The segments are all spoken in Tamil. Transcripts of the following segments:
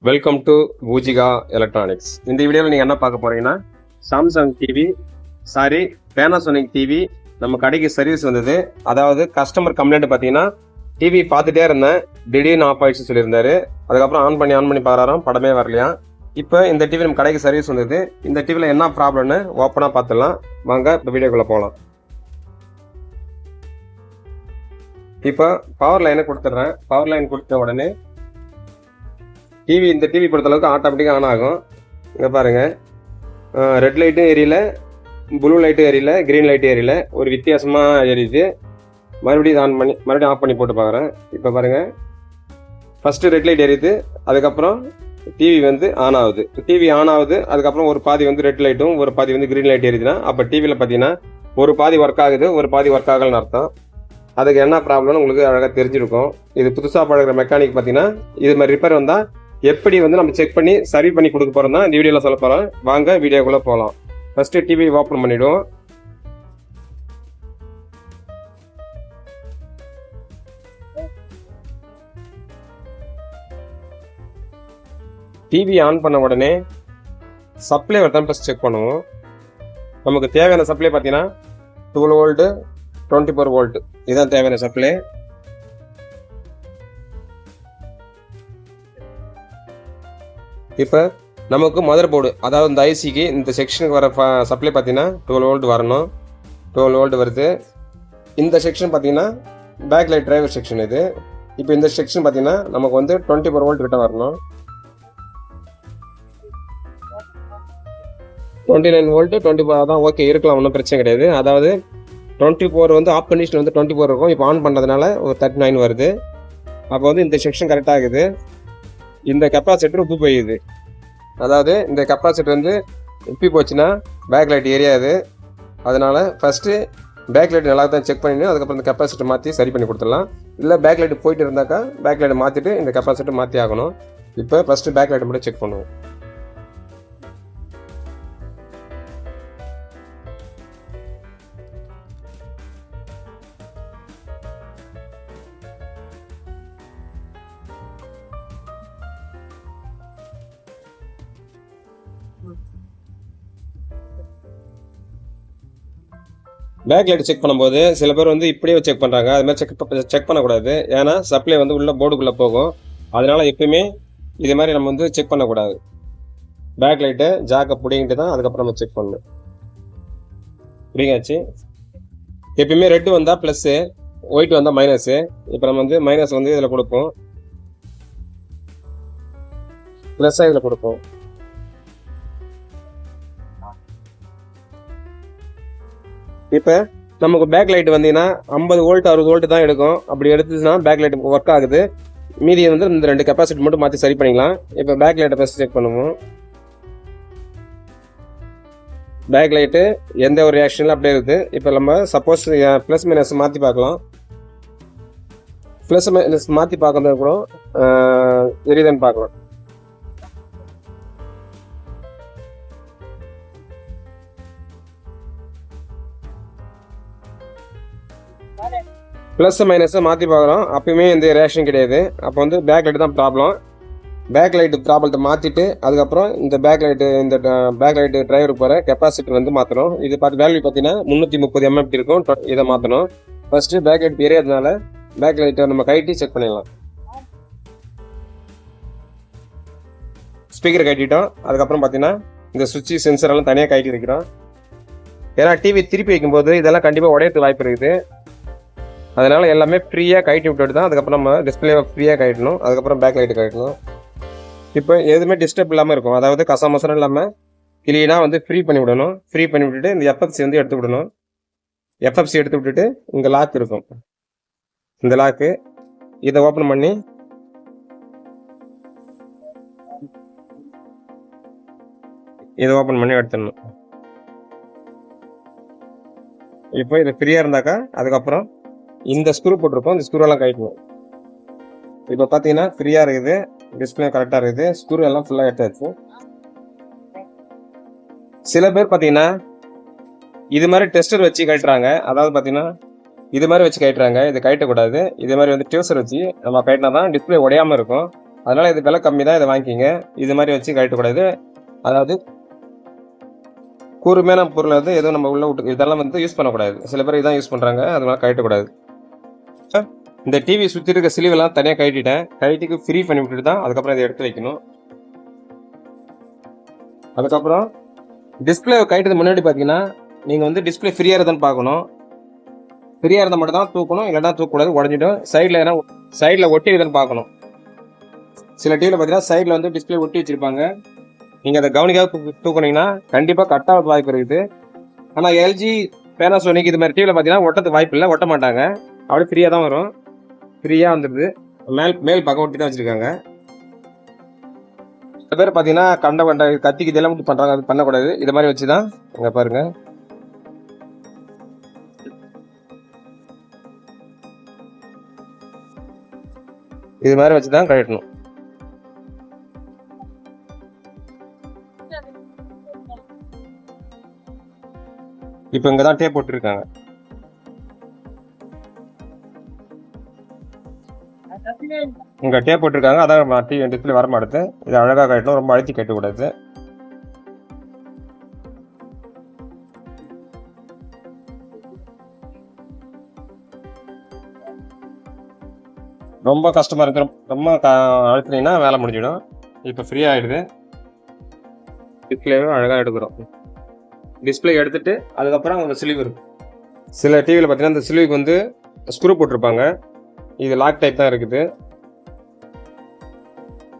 Welcome to Poojika electronics. இந்த வீடியோவில் நீங்கள் என்ன பார்க்க போறீங்கன்னா, சாம்சங் டிவி பேனாசோனிக் டிவி நம்ம கடைக்கு சர்வீஸ் வந்தது. அதாவது கஸ்டமர் கம்ப்ளைண்ட் பார்த்தீங்கன்னா, டிவி பார்த்துட்டே இருந்தேன், திடீர்னு ஆஃப் ஆயிடுச்சு சொல்லியிருந்தாரு. அதுக்கப்புறம் ஆன் பண்ணி பார்க்குறாராம், படமே வரலையா. இப்போ இந்த டிவி நம்ம கடைக்கு சர்வீஸ் வந்தது. இந்த டிவியில் என்ன ப்ராப்ளம்னு ஓப்பனாக பார்த்துடலாம் வாங்க. இப்போ வீடியோக்குள்ளே போகலாம். இப்போ பவர் லைனை கொடுத்துட்றேன். பவர் லைன் கொடுத்த உடனே இந்த டிவி பொறுத்தளவுக்கு ஆட்டோமேட்டிக்காக ஆன் ஆகும். இங்கே பாருங்கள், ரெட் லைட்டும் எரியல, ப்ளூ லைட்டும் எரியல, க்ரீன் லைட்டும் எரியல, ஒரு வித்தியாசமாக எரியுது. மறுபடியும் ஆஃப் பண்ணி போட்டு பார்க்குறேன். இப்போ பாருங்கள், ஃபஸ்ட்டு ரெட் லைட் எரியுது, அதுக்கப்புறம் டிவி ஆன் ஆகுது. டிவி ஆன் ஆகுது, அதுக்கப்புறம் ஒரு பாதி ரெட் லைட்டும் ஒரு பாதி க்ரீன் லைட் எரியுதுன்னா, அப்போ டிவியில் பார்த்தீங்கன்னா ஒரு பாதி ஒர்க் ஆகுது, ஒரு பாதி ஒர்க் ஆகலன்னு அர்த்தம். அதுக்கு என்ன ப்ராப்ளம்னு உங்களுக்கு அழகாக தெரிஞ்சிருக்கும். இது புதுசாக பழகிற மெக்கானிக் பார்த்தீங்கன்னா, இது மாதிரி ரிப்பேர் வந்தால் எப்படி நம்ம செக் பண்ணி சரி பண்ணி கொடுக்க போகிறோம் தான் இந்த வீடியோவில் சொல்ல போகிறோம். வாங்க வீடியோக்குள்ளே போகலாம். ஃபஸ்ட்டு டிவி ஓப்பன் பண்ணிவிடுவோம். டிவி ஆன் பண்ண உடனே சப்ளை தான் ஃபஸ்ட் செக் பண்ணுவோம். நமக்கு தேவையான சப்ளை பார்த்தீங்கன்னா 12 வோல்ட்டு 24 வோல்ட் இதுதான் தேவையான சப்ளை. இப்போ நமக்கு மதர் போர்டு, அதாவது இந்த ஐசிக்கு இந்த செக்ஷனுக்கு வர சப்ளை பார்த்தீங்கன்னா 12 வோல்ட் வரணும். 12 வோல்ட் வருது. இந்த செக்ஷன் பார்த்தீங்கன்னா பேக் லைட் டிரைவர் செக்ஷன் இது. இப்போ இந்த செக்ஷன் பார்த்தீங்கன்னா நமக்கு 24 வோல்ட் கிட்ட வரணும். 29 வோல்ட்டு 24 அதான் ஓகே, இருக்கலாம், ஒன்றும் பிரச்சனை கிடையாது. அதாவது 24 ஆஃப் கண்டிஷன் 24 இருக்கும். இப்போ ஆன் பண்ணுறதுனால ஒரு 39 வருது. அப்போ இந்த செக்ஷன் கரெக்டாக இருக்குது. இந்த கெப்பாசிட்டர் உப்பு போயிடுது. அதாவது இந்த கெப்பாசிட்டர் உப்பி போச்சுன்னா பேக் லைட் எரியாது. அதனால் ஃபஸ்ட்டு பேக் லைட் நல்லா தான் செக் பண்ணிட்டு அதுக்கப்புறம் இந்த கெப்பாசிட்டர் மாற்றி சரி பண்ணி கொடுத்துடலாம். இல்லை பேக் லைட் போயிட்டு இருந்தாக்கா பேக் லைட்டை மாற்றிட்டு இந்த கெப்பாசிட்டர் மாற்றி ஆகணும். இப்போ ஃபஸ்ட்டு பேக் லைட்டை மட்டும் செக் பண்ணுவோம். பேக் லைட் செக் பண்ணும்போது சில பேர் இப்படியே செக் பண்ணுறாங்க. அது மாதிரி செக் பண்ணக்கூடாது. ஏன்னா சப்ளை உள்ள போர்டுக்குள்ளே போகும். அதனால் எப்பயுமே இது மாதிரி நம்ம செக் பண்ணக்கூடாது. பேக் லைட்டை ஜாக்கை பிடிங்கிட்டு தான் அதுக்கப்புறம் நம்ம செக் பண்ணணும். பிடிங்காச்சு. எப்பயுமே ரெட்டு வந்தால் ப்ளஸ்ஸு, ஒயிட் வந்தால் மைனஸு. இப்போ நம்ம மைனஸ் இதில் கொடுப்போம், ப்ளஸ்ஸாக இதில் கொடுப்போம். இப்போ நமக்கு பேக் லைட் 50 வோல்ட் 60 வோல்ட் தான் எடுக்கும். அப்படி எடுத்துச்சுன்னா பேக் லைட் ஒர்க் ஆகுது. மீதி இந்த 2 கெப்பாசிட்டி மட்டும் மாற்றி சரி பண்ணிக்கலாம். இப்போ பேக் லைட்டை ஃபஸ்ட் செக் பண்ணுவோம். பேக் லைட்டு எந்த ஒரு ரியாக்ஷனில் அப்படியே இருக்குது. இப்போ நம்ம சப்போஸ் ப்ளஸ் மைனஸ் மாற்றி பார்க்கலாம். ப்ளஸ் மைனஸ் மாற்றி பார்க்கறது கூட எரியுதுன்னு பார்க்கலாம். ப்ளஸ் மைனஸை மாற்றி பார்க்குறோம். அப்பயுமே இந்த ரியாக்ஷன் கிடையாது. அப்போ பேக் லைட் தான் ப்ராப்ளம். பேக் லைட்டு ப்ராப்ளத்தை மாற்றிட்டு அதுக்கப்புறம் இந்த பேக் லைட்டு டிரைவருக்கு போகிற கெப்பாசிட்டர் மாற்றணும். இது வேல்யூ பார்த்தீங்கன்னா 330 mAh இருக்கும். இதை மாற்றணும். ஃபஸ்ட்டு பேக் லைட் எரியாததுனால பேக் லைட்டை நம்ம கழட்டி செக் பண்ணிடலாம். ஸ்பீக்கர் கட்டிட்டோம். அதுக்கப்புறம் பார்த்தீங்கன்னா இந்த சுவிட்சு சென்சரெல்லாம் தனியாக கழட்டி வைக்கிறோம். ஏன்னா டிவி திருப்பி வைக்கும்போது இதெல்லாம் கண்டிப்பாக உடையறதுக்கு வாய்ப்பு இருக்குது. அதனால் எல்லாமே ஃப்ரீயாக கழட்டி விட்டுட்டு தான் அதுக்கப்புறம் நம்ம டிஸ்பிளேவை ஃப்ரீயாக கழட்டணும். அதுக்கப்புறம் பேக் லைட்டு கழட்டணும். இப்போ எதுவுமே டிஸ்டர்ப் இல்லாமல் இருக்கும். அதாவது கசமசரம் இல்லாமல் கிளீனாக ஃப்ரீ பண்ணி விடணும். ஃப்ரீ பண்ணி விட்டுட்டு இந்த எஃப்எஃப்சி எடுத்து விடணும். எஃப்எஃப்சி எடுத்து விட்டுட்டு இங்கே லாக் இருக்கும். இந்த லாக்கு இதை ஓப்பன் பண்ணி எடுத்துடணும். இப்போ இது ஃப்ரீயாக இருந்தாக்கா அதுக்கப்புறம் இந்த ஸ்க்ரூ போட்டிருக்கோம். இந்த ஸ்க்ரூவெல்லாம் கழட்டணும். இப்போ பார்த்தீங்கன்னா ஃப்ரீயாக இருக்குது. டிஸ்பிளே கரெக்டாக இருக்குது. ஸ்க்ரூ எல்லாம் ஃபுல்லாக எடுத்தாச்சு. சில பேர் பார்த்தீங்கன்னா இது மாதிரி டெஸ்டர் வச்சு கட்டுறாங்க. அதாவது பார்த்தீங்கன்னா இது மாதிரி வச்சு கட்டுறாங்க. இது கட்டக்கூடாது. இது மாதிரி டியூசர் வச்சு நம்ம கட்டினா தான் டிஸ்பிளே உடையாமல் இருக்கும். அதனால் இது விலை கம்மி தான், இதை வாங்கிக்கிங்க. இது மாதிரி வச்சு கழட்டக்கூடாது. அதாவது கூர்மையான பொருளை வந்து எதுவும் நம்ம உள்ள விட்டு இதெல்லாம் வந்து யூஸ் பண்ணக்கூடாது. சில பேர் இதான் யூஸ் பண்ணுறாங்க, அதனால கழட்டக்கூடாது. இந்த டிவி சுற்றி இருக்க சிலிவெல்லாம் தனியாக கழட்டிட்டேன். கழட்டிக்கு ஃப்ரீ பண்ணி விட்டுட்டு தான் அதுக்கப்புறம் இதை எடுத்து வைக்கணும். அதுக்கப்புறம் டிஸ்பிளே கழட்டுறது முன்னாடி பார்த்தீங்கன்னா நீங்கள் வந்து டிஸ்பிளே ஃப்ரீயாக இருந்தான்னு பார்க்கணும். ஃப்ரீயாக இருந்தால் மட்டும் தான் தூக்கணும், இல்லைனா தூக்கக்கூடாது, உடஞ்சிடும். சைடில் ஏன்னா சைடில் ஒட்டி இருக்குதுன்னு பார்க்கணும். சில டிவியில் பார்த்தீங்கன்னா சைடில் வந்து டிஸ்பிளே ஒட்டி வச்சுருப்பாங்க. நீங்கள் அதை கவனிக்காக தூக்குனீங்கன்னா கண்டிப்பாக கட் ஆக வாய்ப்பு இருக்குது. ஆனால் எல்ஜி, பேனாசோனிக் இது மாதிரி டிவியில் பார்த்தீங்கன்னா ஒட்டத்துக்கு வாய்ப்பு இல்லை, ஒட்ட மாட்டாங்க. அப்படியே ஃப்ரீயாக தான் வரும். ஃப்ரீயாக வந்துடுது. மேல் பக்கம் ஒட்டி தான் வச்சுருக்காங்க. சில பேர் பார்த்தீங்கன்னா கண்ட கத்திக்கு இதெல்லாம் பண்ணுறாங்க, அது பண்ணக்கூடாது. இது மாதிரி வச்சு தான் இங்கே பாருங்கள். இது மாதிரி வச்சு தான் கழட்டணும். இப்போ இங்கே தான் டேப் போட்டுருக்காங்க. இங்கே டேப் போட்டிருக்காங்க, அதான் டிஸ்பிளே வர மாட்டுது. இது அழகாக கட்டணும், ரொம்ப அழுத்தி கட்டக்கூடாது. ரொம்ப கஷ்டமாக இருக்கு, ரொம்ப அழுத்தினீங்கன்னா வேலை முடிஞ்சிடும். இப்போ ஃப்ரீ ஆகிடுது. டிஸ்பிளேவும் அழகாக எடுக்கிறோம். டிஸ்பிளே எடுத்துட்டு அதுக்கப்புறம் அந்த ஸ்லீவ் இருக்கும். சில டிவியில் பார்த்தீங்கன்னா இந்த ஸ்லீவுக்கு வந்து ஸ்க்ரூ போட்டிருப்பாங்க. இது லாக் டைப் தான் இருக்குது.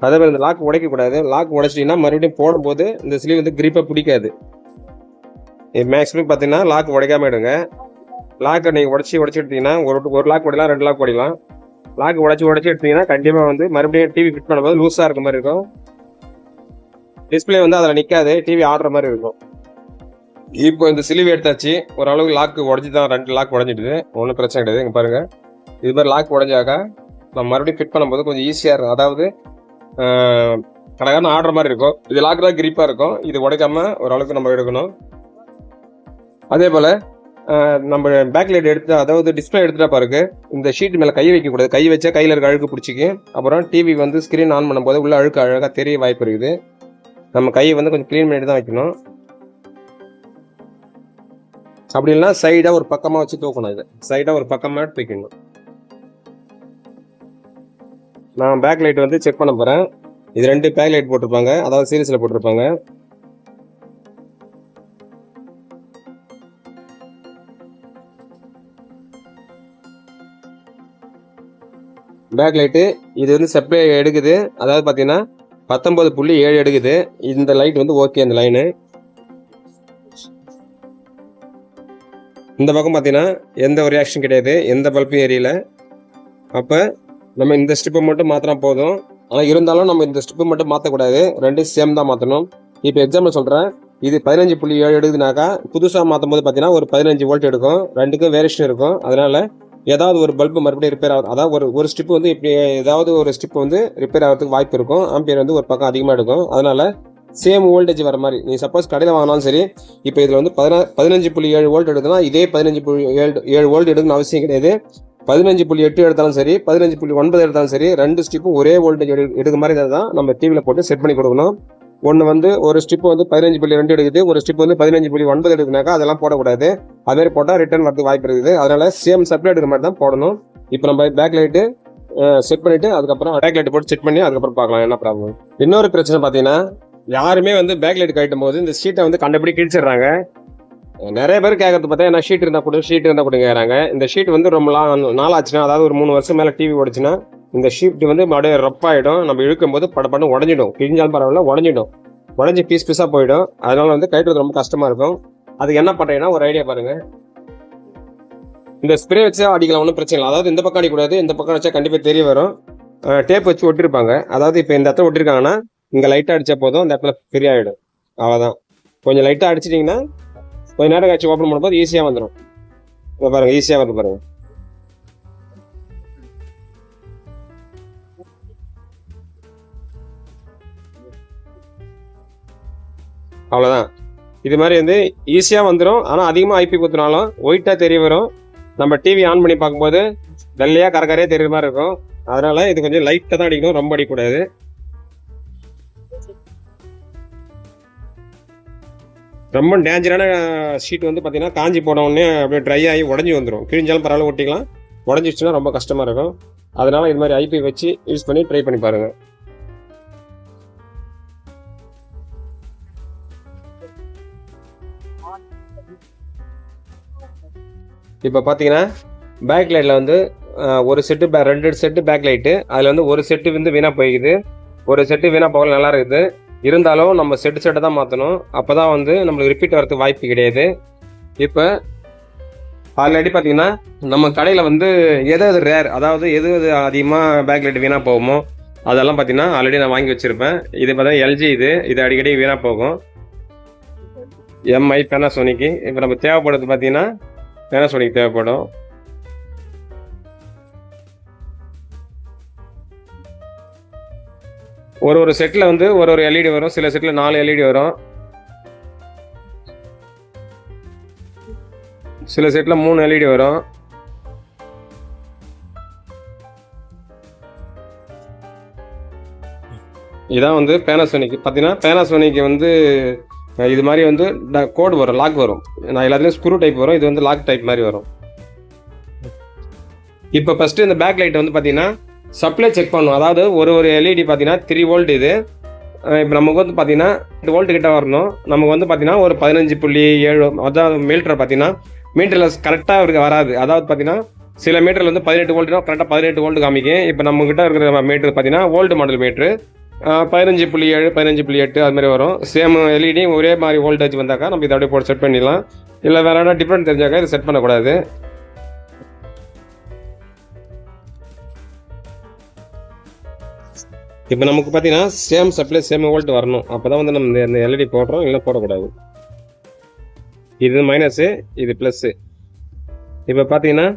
அதே மாதிரி இந்த லாக் உடைக்கக்கூடாது. லாக் உடைச்சிட்டிங்கன்னா மறுபடியும் போடும்போது இந்த ஸ்லீவ் வந்து கிரிப்பாக பிடிக்காது. மேக்ஸிமம் பார்த்தீங்கன்னா லாக் உடைக்காம எடுங்க. லாக்கை நீங்கள் உடச்சி எடுத்தீங்கன்னா ஒரு லாக் உடையலாம், 2 லாக் உடையலாம். லாக் உடச்சி எடுத்தீங்கன்னா கண்டிப்பாக வந்து மறுபடியும் டிவி ஃபிட் பண்ணும்போது லூஸாக இருக்க மாதிரி இருக்கும். டிஸ்பிளே வந்து அதில் நிற்காது, டிவி ஆடுற மாதிரி இருக்கும். இப்போ இந்த ஸ்லீவ் எடுத்தாச்சு. ஓரளவுக்கு லாக்கு உடஞ்சி தான், 2 லாக் உடஞ்சிடுது. ஒன்றும் பிரச்சனை கிடையாது. இங்கே பாருங்கள், இது மாதிரி லாக் உடஞ்சாக்கா நம்ம மறுபடியும் ஃபிட் பண்ணும்போது கொஞ்சம் ஈஸியாக இருக்கும். அதாவது கடைக்கான ஆடுற மாதிரி இருக்கும். இது லாக் தான் கிரிப்பாக இருக்கும். இது உடைக்காம ஓரளவுக்கு நம்ம எடுக்கணும். அதே போல் நம்ம பேக் லைட் எடுத்து, அதாவது டிஸ்பிளே எடுத்துட்டா பாருங்க, இந்த ஷீட் மேலே கை வைக்கக்கூடாது. கை வச்சா கையில் இருக்க அழுக்கு பிடிச்சிக்கு. அப்புறம் டிவி வந்து ஸ்க்ரீன் ஆன் பண்ணும்போது உள்ள அழுக்கு அழகாக தெரிய வாய்ப்பு இருக்குது. நம்ம கையை வந்து கொஞ்சம் க்ளீன் பண்ணிட்டு தான் வைக்கணும். அப்படி இல்லைன்னா சைடாக ஒரு பக்கமாக வச்சு தூக்கணும். இது சைடாக ஒரு பக்கமாக தூக்கணும். நான் பேக் லைட் வந்து செக் பண்ண போகிறேன். இது 2 பேக் லைட் போட்டிருப்பாங்க, அதாவது சீரிஸில் போட்டிருப்பாங்க. பேக் லைட்டு இது வந்து சப்ளை எடுக்குது. அதாவது பார்த்தீங்கன்னா 19.7 எடுக்குது. இந்த லைட் வந்து ஓகே. அந்த லைனு இந்த பக்கம் பார்த்தீங்கன்னா எந்த ஒரு ரியாக்ஷன் கிடையாது, எந்த பல்பும் எரியல. அப்போ நம்ம இந்த ஸ்ட்ரிப்பை மட்டும் மாற்றினா போதும். ஆனால் இருந்தாலும் நம்ம இந்த ஸ்ட்ரிப்பை மட்டும் மாற்றக்கூடாது, 2 சேம் தான் மாற்றணும். இப்போ எக்ஸாம்பிள் சொல்கிறேன். இது 15.7 எடுக்குதுனாக்கா புதுசாக மாற்றும் போது பார்த்தீங்கன்னா ஒரு 15 வோல்ட் எடுக்கும். 2க்கும் வேரியேஷன் இருக்கும். அதனால் ஏதாவது ஒரு பல்பு மறுபடியும் ரிப்பேர் ஆகும். அதாவது ஒரு ஸ்ட்ரிப் வந்து இப்படி ஏதாவது ஒரு ஸ்ட்ரிப் வந்து ரிப்பேர் ஆகிறதுக்கு வாய்ப்பு இருக்கும். ஆம்பியர் வந்து ஒரு பக்கம் அதிகமாக எடுக்கும். அதனால் சேம் வோல்டேஜ் வர மாதிரி நீ சப்போஸ் கடையில் வாங்கினாலும் சரி. இப்போ இதில் வந்து 15.7 வோல்ட் எடுக்குதுன்னா இதே 15.7 வோல்ட் எடுக்கணும்னு அவசியம் கிடையாது. 15.8 எடுத்தாலும் சரி, 15.9 எடுத்தாலும் சரி, 2 ஸ்ட்ரிப்பும் ஒரே வோல்டேஜ் எடுக்க மாதிரி தான் நம்ம டிவியில் போட்டு செட் பண்ணி கொடுக்கணும். ஒன்று வந்து ஒரு ஸ்ட்ரிப் வந்து 15.2 எடுக்குது, ஒரு ஸ்ட்ரிப் வந்து 15.9 எடுக்குனாக்கா அதெல்லாம் போடக்கூடாது. அதுமாதிரி போட்டால் ரிட்டர்ன் வரதுக்கு வாய்ப்பு இருக்குது. அதனால சேம் சப்ளை எடுக்கிற மாதிரி தான் போடணும். இப்போ நம்ம பேக் லைட்டு செட் பண்ணிவிட்டு அதுக்கப்புறம் பேக் லைட்டு போட்டு செக் பண்ணி அதுக்கப்புறம் பார்க்கலாம் என்ன ப்ராப்ளம். இன்னொரு பிரச்சனை பார்த்தீங்கன்னா, யாருமே வந்து பேக் லைட் கட்டும் போது இந்த ஷீட்டை வந்து கண்டபடி கிழிச்சிடுறாங்க. நிறைய பேர் கேட்கறது பார்த்தா என்ன ஷீட் இருந்தால் கூட கேட்குறாங்க. இந்த ஷீட் வந்து ரொம்ப நாளாச்சுன்னா, அதாவது ஒரு 3 வருஷம் மேலே டிவி ஓடிச்சுன்னா இந்த ஷீட் வந்து அப்படியே ரப்பாயிடும். நம்ம இழுக்கும் போது படப்பட்டு உடஞ்சிடும். கிழிஞ்சாலும் பரவாயில்ல, உடஞ்சி பீஸாக போயிடும். அதனால வந்து கட்டுறது ரொம்ப கஷ்டமாக இருக்கும். அதுக்கு என்ன பண்ணுறீங்கன்னா ஒரு ஐடியா பாருங்கள். இந்த ஸ்ப்ரே வச்சா அடிக்கலாம், ஒன்றும் பிரச்சனை இல்லை. அதாவது இந்த பக்கம் அடிக்கூடாது, இந்த பக்கம் வச்சா கண்டிப்பாக தெரிய வரும். டேப் வச்சு ஒட்டிருப்பாங்க. அதாவது இப்போ இந்த இடத்துல ஒட்டிருக்காங்கன்னா இங்கே லைட்டாக அடித்தா போதும், இந்த இடத்துல ஃப்ரீ ஆகிடும். அவ்வளோதான். கொஞ்சம் லைட்டாக அடிச்சிட்டிங்கன்னா கொஞ்சம் நேரம் கழிச்சு ஓப்பன் பண்ணும்போது ஈஸியாக வந்துடும். இப்போ பாருங்கள், ஈஸியாக வருது பாருங்கள். அவ்வளோதான். இது மாதிரி வந்து ஈஸியாக வந்துடும். ஆனால் அதிகமாக ஐபி குத்துனாலும் ஒயிட்டாக தெரிய வரும். நம்ம டிவி ஆன் பண்ணி பார்க்கும்போது வெள்ளையாக கரகரையாக தெரியுற மாதிரி இருக்கும். அதனால் இது கொஞ்சம் லைட்டாக தான் அடிக்கணும், ரொம்ப அடிக்கக்கூடாது. ரொம்ப டேஞ்சரான ஷீட் வந்து பார்த்தீங்கன்னா காஞ்சி போன உடனே அப்படியே ட்ரை ஆகி உடஞ்சி வந்துடும். கிழிஞ்சாலும் பரவாயில்ல ஒட்டிக்கலாம், உடஞ்சிடுச்சுன்னா ரொம்ப கஷ்டமாக இருக்கும். அதனால் இது மாதிரி ஐபி வச்சு யூஸ் பண்ணி ட்ரை பண்ணி பாருங்கள். இப்போ பார்த்தீங்கன்னா பேக் லைட்டில் வந்து ஒரு செட்டு 2 செட்டு பேக் லைட்டு, அதில் வந்து ஒரு செட்டு வந்து வீணாக போய்க்குது, ஒரு செட்டு வீணாக போகல நல்லா இருக்குது. இருந்தாலும் நம்ம செட்டை தான் மாற்றணும், அப்போ தான் வந்து நம்மளுக்கு ரிப்பீட் வரதுக்கு வாய்ப்பு கிடையாது. இப்போ ஆல்ரெடி பார்த்தீங்கன்னா நம்ம கடையில் வந்து எது ரேர், அதாவது எது அதிகமாக பேக் லைட் வீணாக போகுமோ அதெல்லாம் பார்த்தீங்கன்னா ஆல்ரெடி நான் வாங்கி வச்சுருப்பேன். இது பார்த்தீங்கன்னா எல்ஜி, இது அடிக்கடி வீணாக போகும். எம்ஐ, பேனாசோனிக்கு. இப்போ நம்ம தேவைப்படுறது பார்த்தீங்கன்னா பேனாசோனிக் தேவைப்படும். ஒரு செட்டில் வந்து ஒரு எல்இடி வரும், சில செட்டில் 4 எல்இடி வரும், சில செட்டில் 3 எல்இடி வரும். இதான் வந்து பேனாசோனிக். பார்த்தீங்கன்னா பேனாசோனிக் வந்து இது மாதிரி வந்து கோடு வரும், லாக் வரும். நான் எல்லாத்துலேயும் ஸ்க்ரூ டைப் வரும், இது வந்து லாக் டைப் மாதிரி வரும். இப்போ ஃபஸ்ட்டு இந்த பேக் லைட் வந்து பார்த்தீங்கன்னா சப்ளை செக் பண்ணணும். அதாவது ஒரு எல்இடி பார்த்தீங்கன்னா 3 வோல்ட். இது இப்போ நமக்கு வந்து பார்த்தீங்கன்னா 8 வோல்ட் கிட்ட வரணும். நமக்கு வந்து பார்த்தீங்கன்னா ஒரு 15.7, அதாவது மீட்டர் பார்த்தீங்கன்னா மீட்டரில் கரெக்டாக வராது. அதாவது பார்த்தீங்கன்னா சில மீட்டரில் வந்து 18 வோல்ட்னா கரெக்டாக 18 வோல்ட் காமிக்கும். இப்போ நம்மகிட்ட இருக்கிற மீட்டர் பார்த்தீங்கன்னா ஓல்டு மாடல் மீட்ரு 15.7, 15.8 அது மாதிரி வரும். சேம் எல்இடி ஒரே மாதிரி வோல்டேஜ் வந்தாக்கா நம்ம இதை அப்படியே போட்டு செட் பண்ணிடலாம். இல்லை வேறு ஏதாவது டிஃப்ரெண்ட் தெரிஞ்சாக்கா இதை செட் பண்ணக்கூடாது. இப்போ நமக்கு பார்த்தீங்கன்னா சேம் சப்ளை சேம் வோல்ட் வரணும், அப்போ தான் வந்து நம்ம இந்த எல்இடி போடுறோம், இல்லை போடக்கூடாது. இது மைனஸு, இது ப்ளஸ்ஸு. இப்போ பார்த்தீங்கன்னா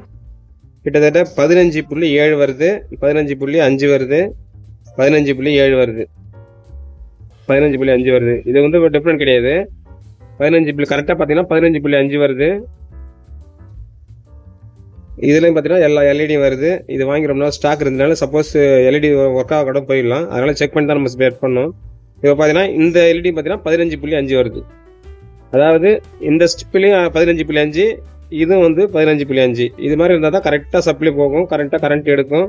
கிட்டத்தட்ட 15.7 வருது, 15.5 வருது, 15.7 வருது, 15.5 வருது. இது வந்து டிஃப்ரெண்ட் கிடையாது. 15 கரெக்டாக பார்த்தீங்கன்னா 15.5 வருது. இதுலேயும் பார்த்தீங்கன்னா எல்லா எல்இடியும் வருது. இது வாங்கி ரொம்ப நாள் ஸ்டாக் இருந்ததுனால சப்போஸ் எல்இடி ஒர்க் ஆக கூட போயிடலாம், அதனால் செக் பண்ணி தான் நம்ம ஸ்பேர் பண்ணோம். இப்போ பார்த்தீங்கன்னா இந்த எல்இடி பார்த்தீங்கன்னா 15.5 வருது. அதாவது இந்த ஸ்டிப்லேயும் 15.5, இதுவும் வந்து 15.5. இது மாதிரி இருந்தால் தான் கரெக்டாக சப்ளை போகும், கரெக்டாக கரண்ட் எடுக்கும்,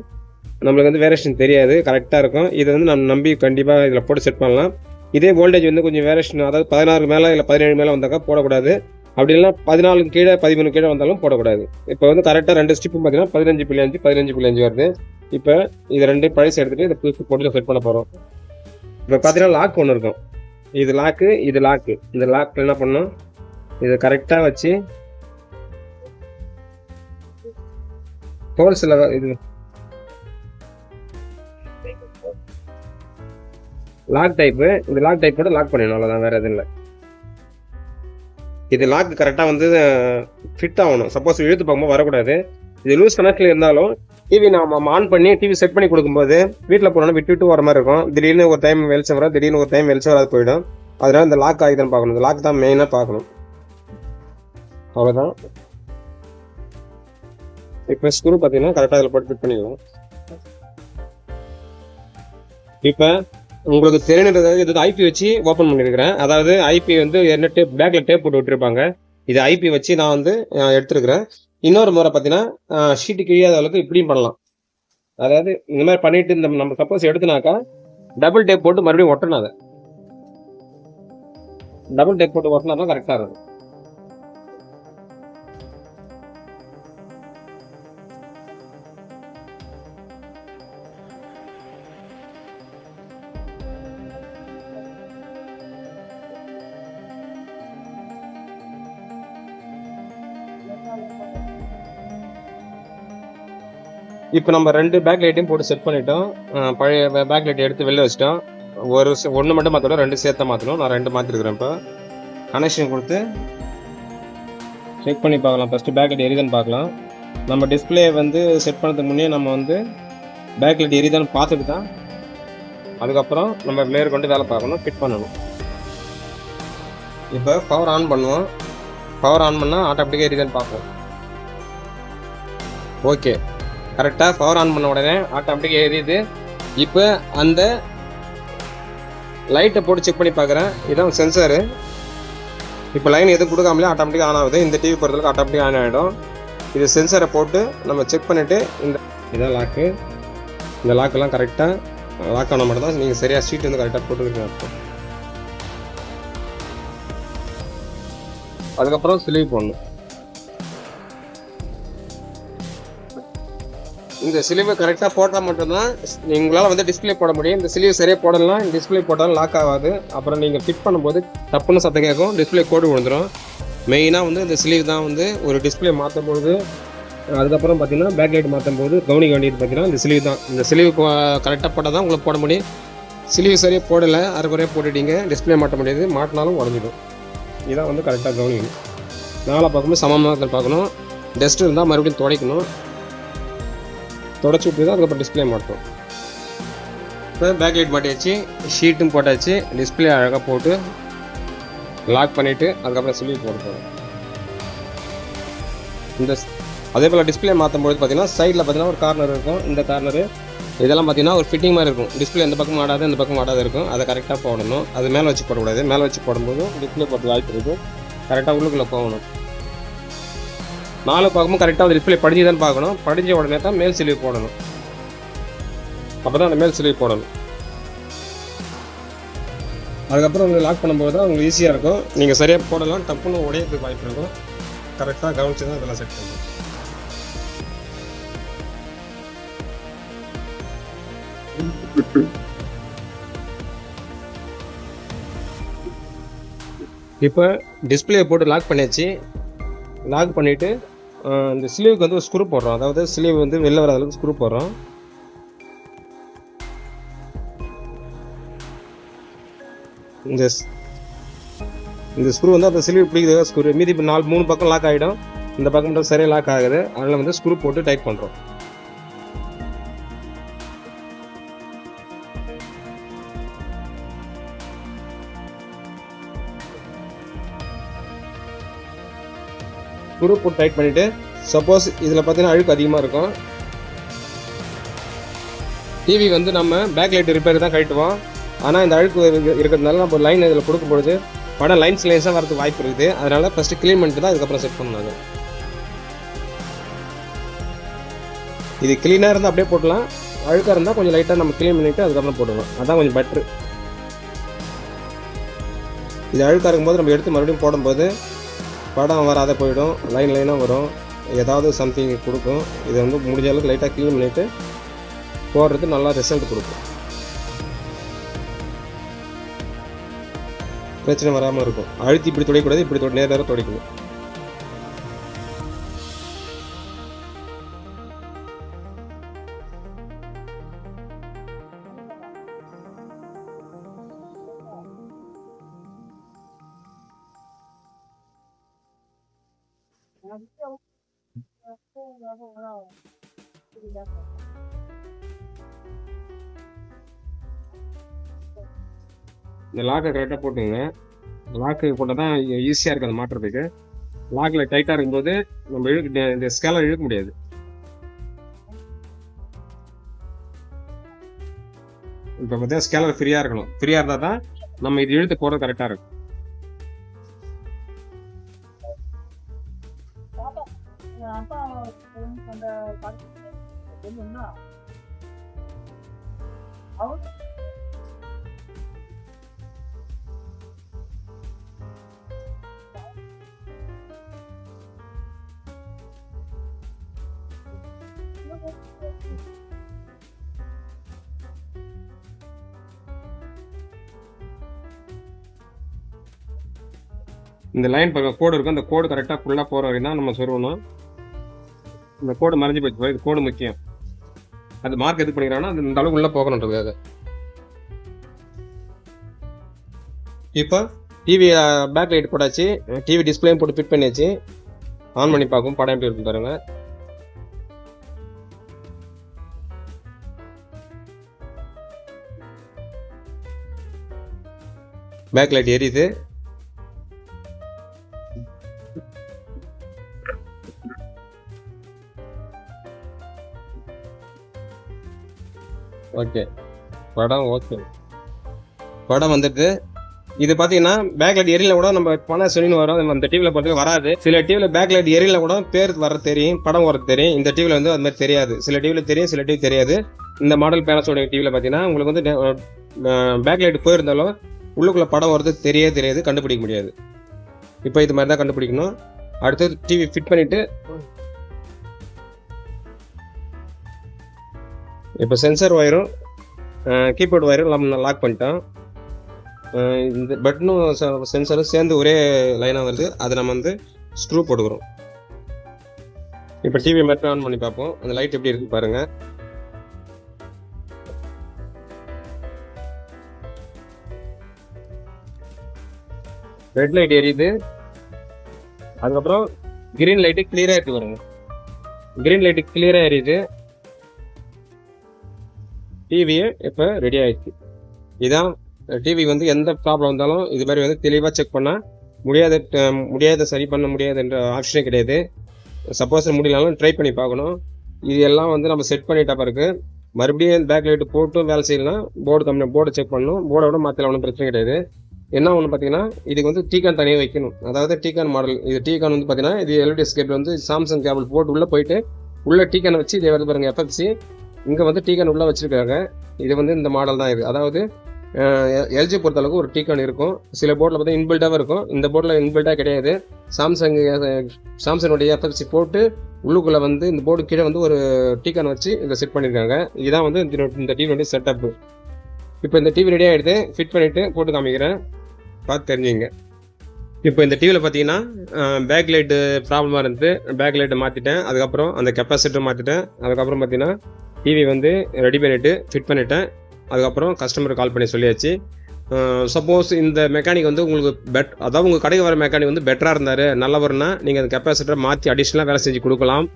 நம்மளுக்கு வந்து வேரியேஷன் தெரியாது, கரெக்டாக இருக்கும். இதை வந்து நம்ம நம்பி கண்டிப்பாக இதில் போட்டு செட் பண்ணலாம். இதே வோல்டேஜ் வந்து கொஞ்சம் வேரியேஷன், அதாவது 16 மேலே இல்லை 17 மேலே வந்தாக்கா போடக்கூடாது. அப்படி இல்லைனா 14 கீழே 13 கீழே வந்தாலும் போடக்கூடாது. இப்போ வந்து கரெக்டாக 2 ஸ்டிப்பும் பார்த்தீங்கன்னா 15.5, 15.5 வருது. இப்போ இது 2 பழசு எடுத்துகிட்டு இந்த புதுசு போட்டு செட் பண்ண போகிறோம். இப்போ பார்த்தீங்கன்னா லாக் ஒன்று இருக்கும், இது லாக்கு, இது லாக்கு. இந்த லாக் என்ன பண்ணணும், இதை கரெக்டாக வச்சு ஹோல்ஸில் இது லாக் டைப்பு, இந்த லாக் டைப் போட்டு லாக் பண்ணிடணும், அவ்வளோதான், வேறு எதுவும் இல்லை. இது லாக் கரெக்டாக வந்து ஃபிட் ஆகணும், சப்போஸ் இழுத்து பார்க்கும்போது வரக்கூடாது. இது லூஸ் கனெக்டில் இருந்தாலும் டிவி நம்ம ஆன் பண்ணி டிவி செட் பண்ணி கொடுக்கும்போது வீட்டில் போனோன்னா விட்டு வர மாதிரி இருக்கும். திடீர்னு ஒரு டைம் வெளிச்சம் வரும், திடீர்னு ஒரு டைம் வெளிச்சம் வராது போயிடும். அதனால் இந்த லாக் ஆகிதான் பார்க்கணும், இந்த லாக் தான் மெயினாக பார்க்கணும், அவ்வளோதான். இப்போ ஸ்க்ரூ பார்த்தீங்கன்னா கரெக்டாக இதில் போட்டு ஃபிட் பண்ணிக்கலாம். இப்போ உங்களுக்கு தெரியுறது இது ஐபி வச்சு ஓப்பன் பண்ணியிருக்கிறேன். அதாவது ஐபி வந்து என்ன டேப் பேக்கில் டேப் போட்டு விட்டுருப்பாங்க, இது ஐபி வச்சு நான் வந்து எடுத்துருக்கிறேன். இன்னொரு முறை பார்த்தீங்கன்னா ஷீட்டு கிழியாத அளவுக்கு இப்படியும் பண்ணலாம். அதாவது இந்த மாதிரி பண்ணிட்டு இந்த நம்ம சப்போஸ் எடுத்துனாக்கா டபுள் டேப் போட்டு மறுபடியும் ஒட்டணும். அதை டபுள் டேப் போட்டு ஒட்டினா தான் கரெக்டாக இருக்கும். இப்போ நம்ம 2 பேக் லைட்டையும் போட்டு செட் பண்ணிட்டோம். பழைய பேக் லைட் எடுத்து வெளில வச்சிட்டோம். ஒன்று மட்டும் மாற்றணும், 2 சேர்த்து மாற்றணும். நான் 2 மாற்றிருக்கிறேன். இப்போ கனெக்ஷன் கொடுத்து செக் பண்ணி பார்க்கலாம். ஃபஸ்ட்டு பேக் லைட் எரிதான்னு பார்க்கலாம். நம்ம டிஸ்பிளே வந்து செட் பண்ணுறதுக்கு முன்னே நம்ம வந்து பேக் லைட் எரிதான்னு பார்த்துட்டு தான் அதுக்கப்புறம் நம்ம பிளேயர் கொண்டு வேலை பார்க்கணும், ஃபிட் பண்ணணும். இப்போ பவர் ஆன் பண்ணுவோம். பவர் ஆன் பண்ணால் ஆட்டோமேட்டிக்காக எரிதான்னு பார்ப்போம். ஓகே, கரெக்டாக பவர் ஆன் பண்ண உடனே ஆட்டோமேட்டிக்காக எரியுது. இப்போ அந்த லைட்டை போட்டு செக் பண்ணி பார்க்குறேன். இதான் சென்சாரு. இப்போ லைன் எதுவும் கொடுக்காமலே ஆட்டோமேட்டிக்காக ஆன் ஆகுது. இந்த டிவி பொறுத்தளவுக்கு ஆட்டோமேட்டிக்காக ஆன் ஆகிடும். இது சென்சரை போட்டு நம்ம செக் பண்ணிவிட்டு இதான் லாக்கு. இந்த லாக்கெல்லாம் கரெக்டாக லாக் ஆன மட்டும் தான் நீங்கள் சரியாக சீட் வந்து கரெக்டாக போட்டுருக்கீங்க அர்த்தம். அதுக்கப்புறம் ஸ்லீவ் போடணும். இந்த ஸ்லீவை கரெக்டாக போட்டால் மட்டும்தான் உங்களால் வந்து டிஸ்பிளே போட முடியும். இந்த ஸ்லீவ் சரியாக போடலாம், டிஸ்பிளே போட்டாலும் லாக் ஆகாது. அப்புறம் நீங்கள் ஃபிட் பண்ணும்போது தப்புன்னு சத்தம் கேட்கும், டிஸ்பிளே கோடு விழுந்துடும். மெயினாக வந்து இந்த ஸ்லீவ் தான் வந்து ஒரு டிஸ்பிளே மாற்றும் போது, அதுக்கப்புறம் பார்த்தீங்கன்னா பேக் லைட் மாற்றும் போது கவனிக்க வேண்டியது பார்த்தீங்கன்னா இந்த ஸ்லீவ் தான். இந்த ஸ்லீவ் கரெக்டாக போட்டால் தான் உங்களுக்கு போட முடியும். ஸ்லீவ் சரியாக போடலை, அரைக்குறையாக போட்டுட்டீங்க, டிஸ்பிளே மாட்ட முடியாது, மாட்டினாலும் உடஞ்சிடும். இதான் வந்து கரெக்டாக கவனிக்கணும். நாலா பக்கமும் சமமாக பார்க்கணும். டஸ்ட் இருந்தால் மறுபடியும் துடைக்கணும். தொடச்சி விட்டு தான் அதுக்கப்புறம் டிஸ்பிளே மாட்டோம். இப்போ பேக் லைட் மாட்டியாச்சு, ஷீட்டும் போட்டாச்சு, டிஸ்பிளே அழகாக போட்டு லாக் பண்ணிவிட்டு அதுக்கப்புறம் ஸ்லீவ் போட போகிறோம். அதே போல் டிஸ்பிளே மாற்றும்போது பார்த்தீங்கன்னா சைடில் பார்த்தீங்கன்னா ஒரு கார்னர் இருக்கும். இந்த கார்னரு இதெல்லாம் பார்த்தீங்கன்னா ஒரு ஃபிட்டிங் மாதிரி இருக்கும். டிஸ்பிளே இந்த பக்கம் ஆடாது, இந்த பக்கம் ஆடாது இருக்கும். அதை கரெக்டாக போடணும். அது மேலே வச்சு போடக்கூடாது. மேலே வச்சு போடும்போது டிஸ்பிளே போட்டு வாய்ப்பு இருக்குது. கரெக்டாக உள்ளுக்குள்ளே போகணும். நாலு பக்கமும் கரெக்டாக அந்த டிஸ்பிளே படிஞ்சு தான் பார்க்கணும். படிஞ்ச உடனே தான் மேல் ஸ்லீவ் போடணும். அப்போ தான் அந்த மேல் ஸ்லீவ் போடணும். அதுக்கப்புறம் வந்து லாக் பண்ணும்போது தான் உங்களுக்கு ஈஸியாக இருக்கும். நீங்கள் சரியாக போடலாம், டப்புன்னு உடையதுக்கு வாய்ப்பு இருக்கும். கரெக்டாக கவனிச்சு தான் இதெல்லாம் செட் பண்ணணும். இப்போ டிஸ்பிளே போட்டு லாக் பண்ணியாச்சு. லாக் பண்ணிவிட்டு இந்த ஸ்லீவுக்கு வந்து ஒரு ஸ்க்ரூ போடுறோம். அதாவது ஸ்லீவ் வந்து வெளில வர அளவுக்கு ஸ்க்ரூ போடுறோம். இந்த ஸ்க்ரூ வந்து அந்த ஸ்லீவ் பிடிக்கிறதுக்காக ஸ்க்ரூ. மீதி இப்போ 3 பக்கம் லாக் ஆகிடும். இந்த பக்கம் மட்டும் சரியாக லாக் ஆகுது. அதில் வந்து ஸ்க்ரூ போட்டு டைட் பண்ணுறோம். ஸ்க்ரூ போட்டு டைட் பண்ணிவிட்டு, சப்போஸ் இதில் பார்த்தீங்கன்னா அழுக்கு அதிகமாக இருக்கும். டிவி வந்து நம்ம பேக் லைட் ரிப்பேர் தான் கழட்டுவோம். ஆனால் இந்த அழுக்கு இருக்கிறதுனால நம்ம லைன் இதில் கொடுக்கும்பொழுது படம் லைன்ஸாக வரதுக்கு வாய்ப்பு இருக்குது. அதனால் ஃபஸ்ட்டு க்ளீன் பண்ணிட்டு தான் அதுக்கப்புறம் செட் பண்ணுவாங்க. இது க்ளீனாக இருந்தால் அப்படியே போடலாம். அழுக்காக இருந்தால் கொஞ்சம் லைட்டாக நம்ம க்ளீன் பண்ணிவிட்டு அதுக்கப்புறம் போடுவோம். அதான் கொஞ்சம் பெட்ரு. இது அழுக்காக இருக்கும்போது நம்ம எடுத்து மறுபடியும் போடும்போது படம் வராத போயிடும், லைனாக வரும், ஏதாவது சம்திங் கொடுக்கும். இதை வந்து முடிஞ்ச அளவுக்கு லைட்டாக க்ளீன் பண்ணிவிட்டு போடுறது நல்லா ரிசல்ட் கொடுக்கும். பிரச்சனை வராமல் இருக்கும். அழுத்தி இப்படி துடைக்கூடாது, இப்படி நேரம் துடைக்கணும். இந்த லாக்கை கரெக்டாக போட்டுங்க. லாக்கு போட்டால் தான் ஈஸியாக இருக்குது அதை மாட்டுறதுக்கு. லாக்கில் டைட்டாக இருக்கும்போது நம்ம இந்த ஸ்கேலர் இழுக்க முடியாது. இப்போ பார்த்தீங்கன்னா ஸ்கேலர் ஃப்ரீயாக இருக்கணும். ஃப்ரீயாக இருந்தால் தான் நம்ம இது இழுத்து போகிறது கரெக்டாக இருக்கும். இந்த லைன் கோடு இருக்கும். அந்த கோடு கரெக்டாக ஃபுல்லாக போகிற வரைக்கும் தான் நம்ம சொருவணும். இந்த கோடு மறைஞ்சு போச்சு. இது கோடு முக்கியம். அது மார்க் எது பண்ணிக்கிறாங்கன்னா அது இந்த அளவுக்கு உள்ளே போகணுன்றதுக்காக. இப்போ டிவி பேக் லைட் போட்டாச்சு, டிவி டிஸ்பிளேயும் போட்டு ஃபிட் பண்ணியாச்சு. ஆன் பண்ணி பார்க்கும் படம் எப்படி இருக்கும் பாருங்க. பேக் லைட் எரியுது. ஓகே, படம் ஓகே, படம் வந்துட்டு இது பாத்தீங்கன்னா பேக் லைட் எரியல கூட நம்ம பணம் சொல்லின்னு வரும், அந்த டிவில பார்த்து வராது. சில டிவில பேக் லைட் எரியல கூட பேர் வர தெரியும், படம் வர தெரியும். இந்த டிவில வந்து அது மாதிரி தெரியாது. சில டிவில தெரியும், சில டிவி தெரியாது. இந்த மாடல் பேனசோனிக் டிவில பாத்தீங்கன்னா உங்களுக்கு வந்து பேக் லைட் போயிருந்தாலும் உள்ளுக்குள்ள படம் வரது தெரியாது, கண்டுபிடிக்க முடியாது. இப்போ இது மாதிரி தான் கண்டுபிடிக்கணும். அடுத்து டிவி ஃபிட் பண்ணிட்டு இப்போ சென்சர் ஒயரும் கீபோர்டு ஒயரும் நம்ம லாக் பண்ணிட்டோம். இந்த பட்டனும் சென்சரும் சேர்ந்து ஒரே லைனாக வருது. அதை நம்ம வந்து ஸ்க்ரூ போட்டுக்கிறோம். இப்போ டிவி மட்டும் ஆன் பண்ணி பார்ப்போம், அந்த லைட் எப்படி இருக்கு பாருங்க. ரெட் லைட் எரியுது, அதுக்கப்புறம் கிரீன் லைட்டு கிளியரா இருக்கு பாருங்க. கிரீன் லைட்டு கிளியரா எரியுது. டிவியே இப்போ ரெடி ஆயிடுச்சு. இதான் டிவி வந்து எந்த ப்ராப்ளம் வந்தாலும் இது மாதிரி வந்து தெளிவாக செக் பண்ணால் முடியாத சரி பண்ண முடியாதுன்ற ஆப்ஷனே கிடையாது. சப்போஸ் முடியலனாலும் ட்ரை பண்ணி பார்க்கணும். இது எல்லாம் வந்து நம்ம செட் பண்ணிட்டா பிறகு மறுபடியும் பேக் லைட்டு போட்டும் வேலை செய்யலாம். போர்டை செக் பண்ணணும். போர்டோட மாற்றலாம், ஒன்றும் பிரச்சனை கிடையாது. என்ன ஒன்று பார்த்தீங்கன்னா இதுக்கு வந்து டீகான் தனியாக வைக்கணும். அதாவது டீகான் மாடல். இது டீகான் வந்து பார்த்தீங்கன்னா இது எல்இடிஎஸ் கேபிள் வந்து சாம்சங் கேபிள் போட்டு உள்ளே போயிட்டு உள்ள டீகான் வச்சு இதே வந்து பாருங்க எஃப்எஃப்சி இங்கே வந்து டீகான் உள்ளே வச்சிருக்காங்க. இது வந்து இந்த மாடல் தான் இது. அதாவது எல்ஜி பொறுத்தளவுக்கு ஒரு டீகான் இருக்கும். சில போர்டில் பார்த்தா இன்பில்டாகவும் இருக்கும். இந்த போர்டில் இன்பில்டாக கிடையாது. சாம்சங்குடைய எஃப்எஃப்சி போட்டு உள்ளுக்குள்ளே வந்து இந்த போர்டு கீழே வந்து ஒரு டீகான் வச்சு இதை செட் பண்ணியிருக்காங்க. இதுதான் வந்து இந்த டிவியோடைய செட்டப்பு. இப்போ இந்த டிவி ரெடி ஆகிடுது. ஃபிட் பண்ணிவிட்டு போட்டு காமிக்கிறேன், பார்த்து தெரிஞ்சுங்க. இப்போ இந்த டிவியில் பார்த்தீங்கன்னா பேக் லைட்டு ப்ராப்ளமாக இருந்தது. பேக் லைட்டை மாற்றிட்டேன், அதுக்கப்புறம் அந்த கெப்பாசிட்டர் மாற்றிட்டேன். அதுக்கப்புறம் பார்த்தீங்கன்னா டிவி வந்து ரெடி பண்ணிவிட்டு ஃபிட் பண்ணிட்டேன். அதுக்கப்புறம் கஸ்டமருக்கு கால் பண்ணி சொல்லியாச்சு. சப்போஸ் இந்த மெக்கானிக் வந்து உங்களுக்கு அதாவது உங்கள் கடைக்கு வர மெக்கானிக் வந்து பெட்டராக இருந்தார், நல்லவர்னா நீங்கள் அந்த கெப்பாசிட்டரை மாற்றி அடிஷ்னலாக வேலை செஞ்சு கொடுக்கலாம்.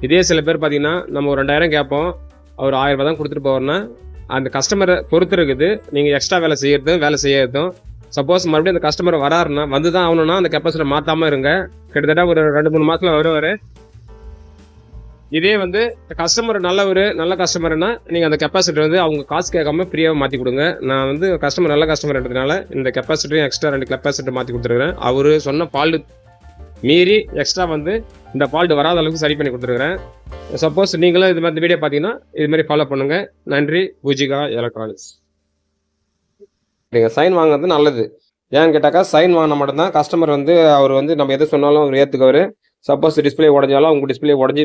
இதே சில பேர் பார்த்தீங்கன்னா நம்ம ஒரு 2000 கேட்போம், அவர் 1000 ரூபா தான் கொடுத்துட்டு போவார்னா அந்த கஸ்டமரை பொறுத்து இருக்குது. நீங்கள் எக்ஸ்ட்ரா வேலை செய்யறதும். சப்போஸ் மறுபடியும் அந்த கஸ்டமர் வராருன்னா வந்து தான் ஆகணும்னா அந்த கெப்பாசிட்டர் மாற்றாமல் இருங்க. கிட்டத்தட்ட ஒரு 2-3 மாதத்தில் வருவார். இதே வந்து கஸ்டமர் நல்ல கஸ்டமர்னா நீங்கள் அந்த கெப்பாசிட்டர் வந்து அவங்க காசு கேட்காம ஃப்ரீயாக மாற்றி கொடுங்க. நான் வந்து கஸ்டமர் நல்ல கஸ்டமர்ன்றதுனால இந்த கெப்பாசிட்டரையும் எக்ஸ்ட்ரா 2 கெப்பாசிட்டர் மாற்றி கொடுத்துருக்குறேன். அவர் சொன்ன ஃபால்ட் மீறி எக்ஸ்ட்ரா வந்து இந்த ஃபால்ட் வராத அளவுக்கு சரி பண்ணி கொடுத்துருக்குறேன். சப்போஸ் நீங்களும் இது மாதிரி வீடியோ பார்த்தீங்கன்னா இது மாதிரி ஃபாலோ பண்ணுங்கள். நன்றி. பூஜிகா எலக்ட்ரானிக்ஸ். நீங்கள் சைன் வாங்குறது நல்லது. ஏன்னு கேட்டாக்கா சைன் வாங்கினா மட்டும்தான் கஸ்டமர் வந்து அவர் வந்து நம்ம எது சொன்னாலும் அவர் ஏற்றுக்குவார். சப்போஸ் டிஸ்பிளே உடஞ்சாலும் அவங்க டிஸ்பிளே உடஞ்சி